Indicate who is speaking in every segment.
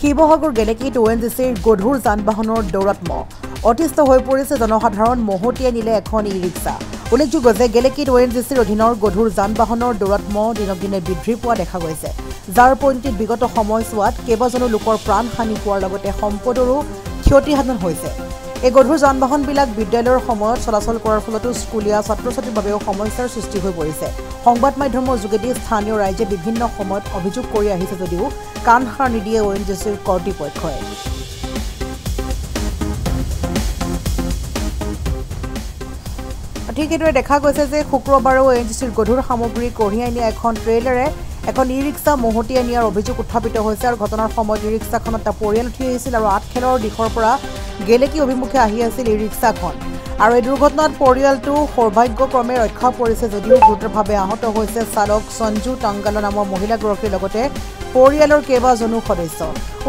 Speaker 1: শিৱসাগৰ গেলেকীত ONGCৰ গধুৰ যান-বাহনৰ দৌৰত অতিষ্ঠ হৈ পৰিছে জনসাধাৰণ মহতিয়াই নিলে এখন ই-ৰিক্সা। উল্লেখযোগ্য যে গেলেকীত ONGCৰ অধীনৰ গধুৰ যান-বাহনৰ দৌৰত দিনক দিনে বৃদ্ধি পোৱা দেখা গৈছে, যাৰ পৰিণতিত বিগত সময়ছোৱাত কেইবাজনো লোকৰ প্ৰাণহানি হোৱাৰ লগতে সম্পদৰো ক্ষতিসাধন হৈছে। এই গধুৰ যান-বাহনবিলাক বিদ্যালয়ৰ সময়ত চলাচল কৰাৰ ফলতো স্কুলীয়া ছাত্ৰ-ছাত্ৰীৰ বাবেও সমস্যাৰ সৃষ্টি হৈ পৰিছে। সংবাদ মাধ্যমৰ যোগেদি স্থানীয় ৰাইজে বিভিন্ন সময়ত অভিযোগ কৰি আহিছে যদিও কাণ সাৰ নিদিয়ে ONGCৰ কৰ্তৃপক্ষই। ঠিক এইদৰে দেখা গৈছে যে শুক্ৰবাৰে ONGCৰ গধুৰ সামগ্ৰী কঢ়িয়াই নিয়া এখন ট্ৰেইলাৰে এখন ই-ৰিক্সা মহতিয়াই নিয়াৰ অভিযোগ উত্থাপিত হৈছে আৰু ঘটনাৰ সময়ত ই-ৰিক্সাখনত এটা পৰিয়াল উঠি আহিছিল আৰু আঠখেলৰ দিশৰ পৰা গেলেকী অভিমুখে আহি আছিল ই-ৰিক্সাখন। আৰু এই দুৰ্ঘটনাত পৰিয়ালটো সৌভাগ্যক্ৰমে ৰক্ষা পৰিছে যদিও গুৰুতৰভাৱে আহত হৈছে চালক সঞ্জু টাংগালা নামৰ মহিলাগৰাকীৰ লগতে পৰিয়ালৰ কেইবাজনো সদস্য।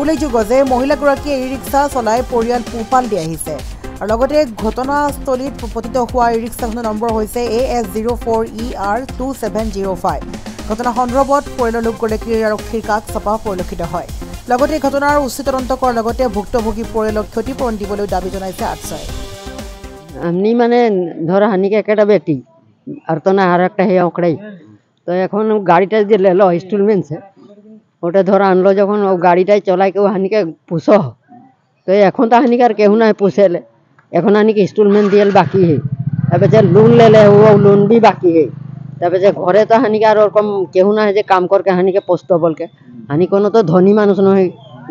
Speaker 1: উল্লেখযোগ্য যে মহিলাগৰাকীয়ে ই-ৰিক্সা চলাই পৰিয়াল পোহপাল দি আহিছে আৰু লগতে ঘটনাস্থলীত পতিত হোৱা ই-ৰিক্সাখনৰ নম্বৰ হৈছে AS04ER2705। ঘটনা সন্দৰ্ভত পৰিয়ালৰ লোকগৰাকীৰ আৰক্ষীৰ কাষ চাপা পৰিলক্ষিত হয়। লগতে ঘটনাৰ উচিত তদন্ত কৰাৰ লগতে ভুক্তভোগী পৰিয়ালক ক্ষতিপূৰণ দিবলৈ দাবী জনাইছে আটছাই।
Speaker 2: আমি মানে ধর হানিকে একটা বেটি আর তো না আর একটা হে ওকড়াই তো এখন গাড়িটা যে লেলো ইনস্টলমেন্টসে ওটা ধর আনলো যখন ও গাড়িটাই চলাই কেউ হানিকে পুষো তো এখন তো হানিকে আর কেউ না পুষেলে এখন হানিকে ইনস্টলমেন্ট দিয়ে বাকি है तब যে लोन ले ले वो लोन भी बाकी है तब যে घरे तो हानि के और ओरकम केहू ना है जे काम करके हानि के पोस्तो बोल के हानि कोनो तो धनी मानुष न है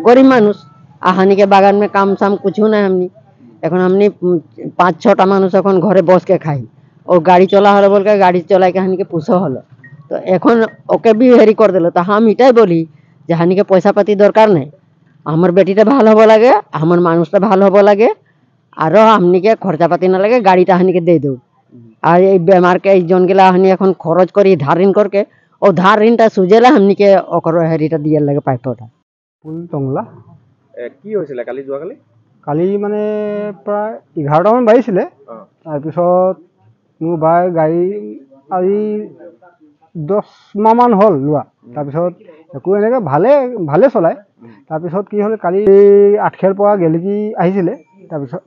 Speaker 2: गरीब मानुष आ हानि के बागान में काम साम कुछ ना हमनी এখন हमनी 5-6টা মানুষ এখন ঘরে বসকে খাই ও গাড়ি চলা হলো বলকে গাড়ি চলাই के হানিকে পুষো হলো তো এখন ওকে भी হেরি করে দিল তো हम এটাই বলি যে হানিকে পয়সা পাতি দরকার নাই আমার বেটিটা ভালো হবো লাগে আমার মানুষটা ভালো হবো লাগে আর আমনিকে খরচা পাতি না লাগে গাড়িটা হানিকে দিয়ে দেব আর এই বেমারকে এই জনগুলা হানি এখন খরচ করি ধার ঋণ করকে ও ধার ঋণটা সুজেলা হামনিকে ওকর হেরিটা দিয়ে লাগে পাইপটা
Speaker 3: ফুল টংলা
Speaker 4: কি হয়েছিল কালি যোৱাকালি
Speaker 3: কালি মানে প্ৰায় 11টামান বাজিছিলে তাৰপিছত মোৰ বাই গাড়ী আজি 10 মাহমান হ'ল লোৱা তাৰপিছত একো এনেকৈ ভালে চলায় তাৰপিছত কি হ'ল কালি আঠখেল পৰা গেলেকী আহিছিলে তাৰপিছত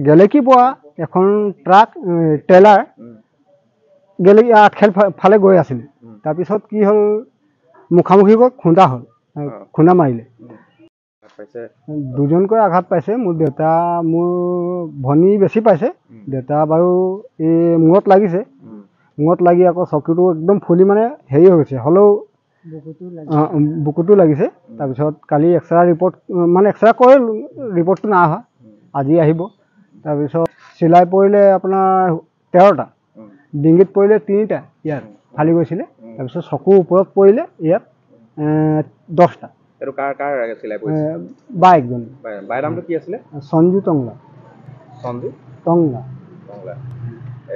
Speaker 3: গেলেকী পৰা এখন ট্ৰাক ট্ৰেইলাৰ গেলেকী আঠখেল ফালে গৈ আছিলে তাৰপিছত কি হ'ল মুখামুখিকৈ খুন্দা হ'ল খুন্দা মাৰিলে দুজনকৈ আঘাত পাইছে মোৰ দেউতা মোৰ ভনী বেছি পাইছে দেউতা বাৰু এই মূৰত লাগিছে মূৰত লাগি আকৌ চকুটো একদম ফুলি মানে হেৰি হৈ গৈছে হ'লেও বুকুটো লাগিছে তাৰপিছত কালি এক্সৰে ৰিপৰ্ট মানে এক্সৰে কৰি ৰিপৰ্টটো নাই অহা আজি আহিব তাৰপিছত চিলাই পৰিলে আপোনাৰ 13টা ডিঙিত পৰিলে 3টা ইয়াত ফালি গৈছিলে তাৰপিছত চকুৰ ওপৰত পৰিলে ইয়াত 10টা
Speaker 4: এটো কাৰ চিলাই পৰিছে
Speaker 3: বাইকজন
Speaker 4: বাইৰ নামটো কি আছিল
Speaker 3: সঞ্জু টংলা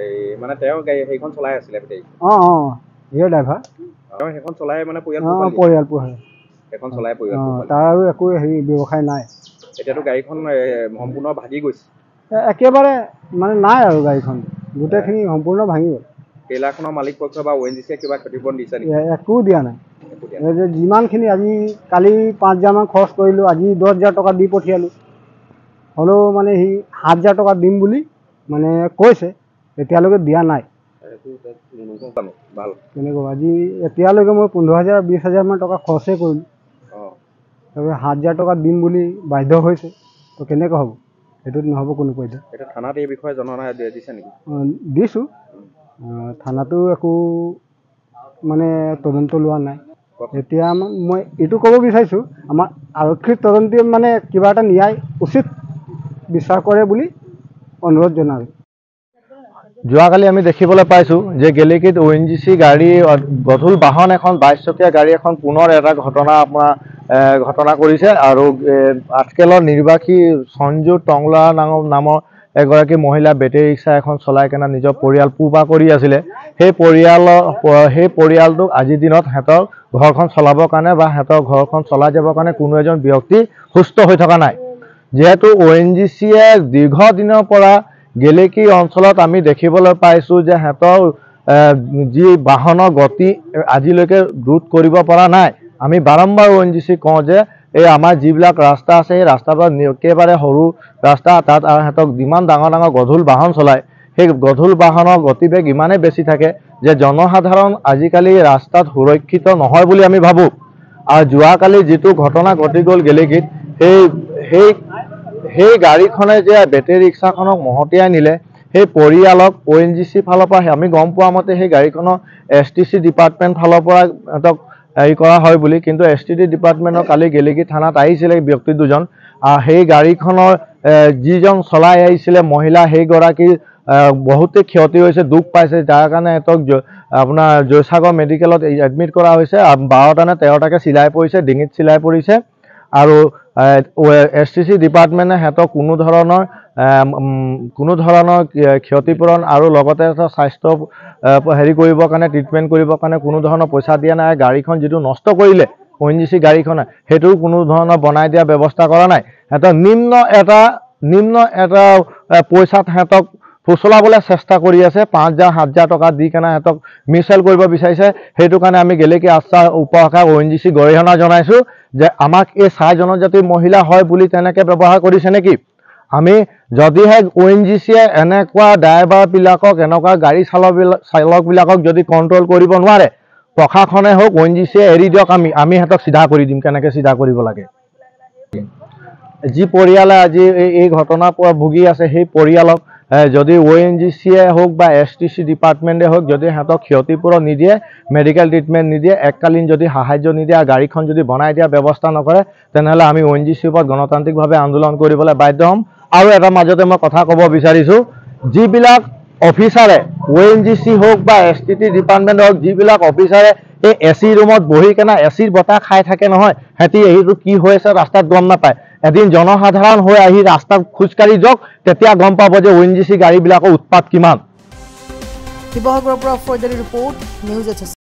Speaker 4: এই মানে তেওঁ গাড়ী সেইখন চলাই আছিল বেটেই
Speaker 3: ইয়ে ড্ৰাইভাৰ
Speaker 4: তেওঁ সেইখন চলাই মানে পৰিয়াল এখন চলাই পৰিয়াল
Speaker 3: তাৰ আৰু একো হেৰি ব্যৱসায় নাই
Speaker 4: এতিয়াতো গাড়ীখন সম্পূৰ্ণ ভাগি গৈছে
Speaker 3: একেবাৰে মানে নাই আৰু গাড়ীখন গোটেইখিনি সম্পূৰ্ণ ভাঙি গ'ল
Speaker 4: ট্ৰেইলাৰখনৰ মালিক পক্ষ বা ONGCয়ে কিবা ক্ষতিপূৰণ দিছে নেকি
Speaker 3: একো দিয়া নাই যে যিমানখিনি আজি কালি 5,000মান খৰচ কৰিলোঁ আজি 10,000 টকা দি পঠিয়ালোঁ হ'লেও মানে সি 7,000 টকা দিম বুলি মানে কৈছে এতিয়ালৈকে দিয়া নাই কেনেকৈ আজি এতিয়ালৈকে মই 15,000-20,000মান টকা খৰচেই কৰিলোঁ তাৰপিছত 7,000 টকা দিম বুলি বাধ্য হৈছে তো কেনেকৈ হ'ব সেইটোত নহ'ব কোনো পধ্যে
Speaker 4: এটা থানাত এই বিষয়ে জনাই দিছে নেকি
Speaker 3: দিছোঁ থানাতো একো মানে তদন্ত লোৱা নাই এতিয়া মই এইটো ক'ব বিচাৰিছোঁ আমাৰ আৰক্ষীৰ তদন্তে মানে কিবা এটা ন্যায় উচিত বিচাৰ কৰে বুলি অনুৰোধ জনালোঁ
Speaker 5: যোৱাকালি আমি দেখিবলৈ পাইছোঁ যে গেলেকীত ONGC গাড়ী গধুৰ বাহন এখন 22চকীয়া গাড়ী এখন পুনৰ এটা ঘটনা কৰিছে আৰু আঠখেলৰ নিৰ্বাসী সঞ্জু টংলা নামৰ এগৰাকী মহিলা বেটেৰী ৰিক্সা এখন চলাই কেনে নিজৰ পৰিয়াল পোহপাল কৰি আছিলে সেই পৰিয়ালটোক আজিৰ দিনত হেতৰ ঘৰখন চলাবৰ কাৰণে বা হেতৰ ঘৰখন চলাই যাবৰ কাৰণে কোনো এজন ব্যক্তি সুস্থ হৈ থকা নাই যেহেতু ONGCয়ে দীৰ্ঘদিনৰ পৰা গেলেকী অঞ্চলত আমি দেখিবলৈ পাইছোঁ যে হেতৰ যি বাহনৰ গতি আজিলৈকে ৰোধ কৰিব পৰা নাই আমি বাৰম্বাৰ ONGC কওঁ যে এই আমাৰ যিবিলাক ৰাস্তা আছে সেই ৰাস্তাবিলাক একেবাৰে সৰু ৰাস্তা, তাত সিহঁতক যিমান ডাঙৰ ডাঙৰ গধুৰ বাহন চলায় সেই গধুৰ বাহনৰ গতিবেগ ইমানেই বেছি থাকে যে জনসাধাৰণ আজিকালি ৰাস্তাত সুৰক্ষিত নহয় বুলি আমি ভাবোঁ। আৰু যোৱাকালি যিটো ঘটনা ঘটি গ'ল গেলেকীত, সেই গাড়ীখনে যে বেটেৰী ৰিক্সাখনক মহতিয়াই নিলে, সেই পৰিয়ালক ONGC ফালৰ পৰা আমি গম পোৱা মতে সেই গাড়ীখনৰ STC ডিপাৰ্টমেণ্ট ফালৰ পৰা সিহঁতক হেৰি কৰা হয় বুলি, কিন্তু STC ডিপাৰ্টমেণ্টৰ কালি গেলেকী থানাত আহিছিলে ব্যক্তি দুজন। সেই গাড়ীখনৰ যিজন চলাই আহিছিলে মহিলা, সেইগৰাকীৰ বহুতেই ক্ষতি হৈছে, দুখ পাইছে, যাৰ কাৰণে সিহঁতক আপোনাৰ জয়সাগৰ মেডিকেলত এডমিট কৰা হৈছে। 12টা নে 13টাকৈ চিলাই পৰিছে, ডিঙিত চিলাই পৰিছে। আৰু STC ডিপাৰ্টমেণ্টে সিহঁতক কোনো ধৰণৰ ক্ষতিপূৰণ আৰু লগতে স্বাস্থ্য হেৰি কৰিবৰ কাৰণে, ট্ৰিটমেণ্ট কৰিবৰ কাৰণে কোনো ধৰণৰ পইচা দিয়া নাই। গাড়ীখন যিটো নষ্ট কৰিলে ONGC গাড়ীখনে, সেইটো কোনো ধৰণৰ বনাই দিয়া ব্যৱস্থা কৰা নাই। সিহঁতক নিম্ন এটা পইচাত সিহঁতক ফুচলাবলৈ চেষ্টা কৰি আছে, 5,000-7,000 টকা দি কেনে সিহঁতক মিছহেল কৰিব বিচাৰিছে। সেইটো কাৰণে আমি গেলেকী আস্থা উপশাখা ONGC গৰিহণা জনাইছোঁ যে আমাক এই চাই জনজাতিৰ মহিলা হয় বুলি তেনেকৈ ব্যৱহাৰ কৰিছে নেকি? আমি যদিহে ONGCয়ে এনেকুৱা ড্ৰাইভাৰবিলাকক, এনেকুৱা গাড়ী চালকবিলাকক যদি কণ্ট্ৰল কৰিব নোৱাৰে, প্ৰশাসনে হওক ONGCয়ে এৰি দিয়ক, আমি সিহঁতক চিধা কৰি দিম, কেনেকৈ চিধা কৰিব লাগে। যি পৰিয়ালে আজি এই ঘটনাৰ পৰা ভুগি আছে, সেই পৰিয়ালক যদি ONGCয়ে হওক বা STC ডিপাৰ্টমেণ্টে হওক যদি সিহঁতক ক্ষতিপূৰণ নিদিয়ে, মেডিকেল ট্ৰিটমেণ্ট নিদিয়ে, এককালীন যদি সাহায্য নিদিয়ে, গাড়ীখন যদি বনাই দিয়া ব্যৱস্থা নকৰে, তেনেহ'লে আমি ONGCৰ ওপৰত গণতান্ত্ৰিকভাৱে আন্দোলন কৰিবলৈ বাধ্য হ'ম। আৰু এটা মাজতে মই কথা ক'ব বিচাৰিছোঁ, যিবিলাক অফিচাৰে ONGC হওক বা STC ডিপাৰ্টমেণ্ট হওক, যিবিলাক অফিচাৰে এই AC ৰুমত বহি কেনে ACৰ বতাহ খাই থাকে নহয়, সিহঁতি এইটো কি হৈ আছে ৰাস্তাত গম নাপায়। এদিন জনসাধাৰণ হৈ আহি ৰাস্তাত খোজকাঢ়ি যাওক, তেতিয়া গম পাব যে ONGC গাড়ীবিলাকৰ উৎপাত কিমান।
Speaker 1: শিৱসাগৰৰ পৰা ফৌজদাৰী ৰিপৰ্ট, নিউজ 8।